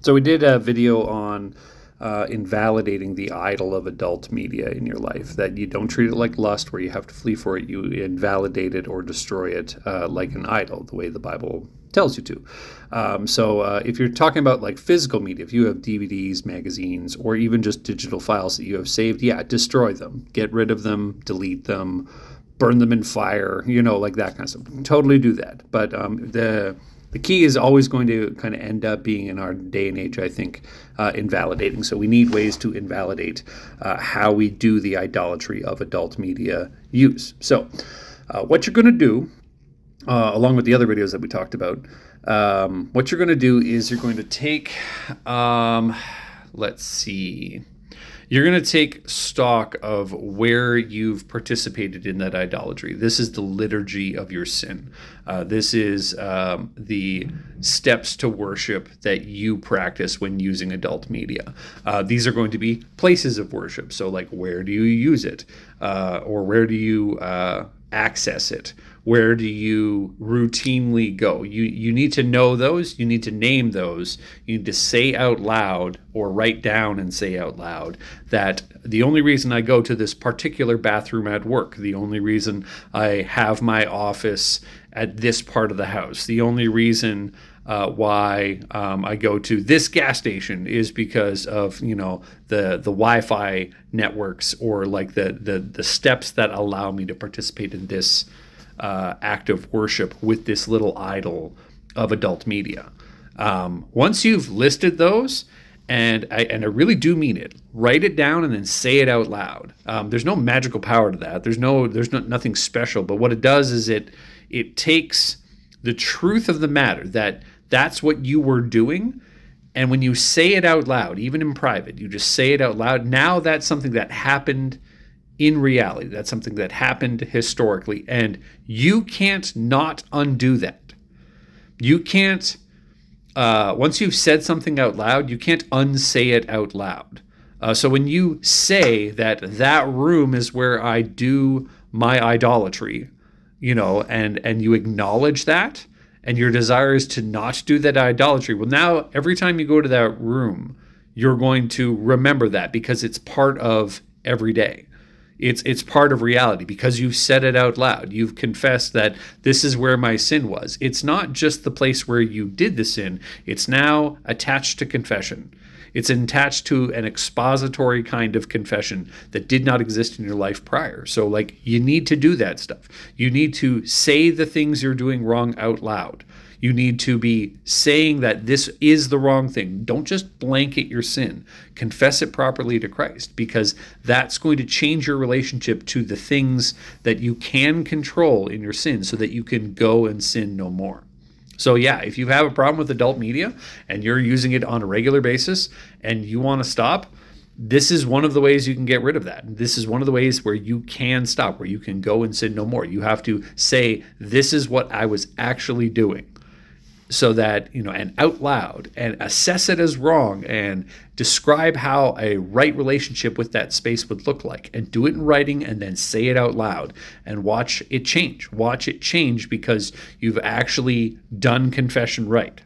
So we did a video on invalidating the idol of adult media in your life, that you don't treat it like lust where you have to flee for it. You invalidate it or destroy it like an idol, the way the Bible tells you to. So if you're talking about like physical media, if you have DVDs, magazines, or even just digital files that you have saved, yeah, destroy them. Get rid of them, delete them, burn them in fire, like that kind of stuff. Totally do that. But the key is always going to kind of end up being, in our day and age, I think, invalidating. So we need ways to invalidate how we do the idolatry of adult media use. So what you're going to do, along with the other videos that we talked about, what you're going to do is you're going to take, you're going to take stock of where you've participated in that idolatry. This is the liturgy of your sin. This is the steps to worship that you practice when using adult media. These are going to be places of worship. So like, where do you use it? Or where do you access it? Where do you routinely go? You need to know those. You need to name those. You need to say out loud or write down and say out loud that the only reason I go to this particular bathroom at work, the only reason I have my office at this part of the house, the only reason why I go to this gas station is because of the Wi-Fi networks, or like the steps that allow me to participate in this act of worship with this little idol of adult media. Once you've listed those, and I really do mean it, write it down and then say it out loud. There's no magical power to that. There's nothing special. But what it does is it takes the truth of the matter, that's what you were doing. And when you say it out loud, even in private, you just say it out loud. Now that's something that happened in reality. That's something that happened historically. And you can't not undo that. You can't, once you've said something out loud, you can't unsay it out loud. So when you say that room is where I do my idolatry, and you acknowledge that, and your desire is to not do that idolatry, well, now every time you go to that room, you're going to remember that, because it's part of every day. It's part of reality because you've said it out loud. You've confessed that this is where my sin was. It's not just the place where you did the sin. It's now attached to confession. It's attached to an expository kind of confession that did not exist in your life prior. So you need to do that stuff. You need to say the things you're doing wrong out loud. You need to be saying that this is the wrong thing. Don't just blanket your sin. Confess it properly to Christ, because that's going to change your relationship to the things that you can control in your sin, so that you can go and sin no more. So yeah, if you have a problem with adult media and you're using it on a regular basis and you want to stop, this is one of the ways you can get rid of that. This is one of the ways where you can stop, where you can go and sin no more. You have to say, this is what I was actually doing. So that, and out loud, and assess it as wrong, and describe how a right relationship with that space would look like, and do it in writing, and then say it out loud, and watch it change. Watch it change because you've actually done confession right.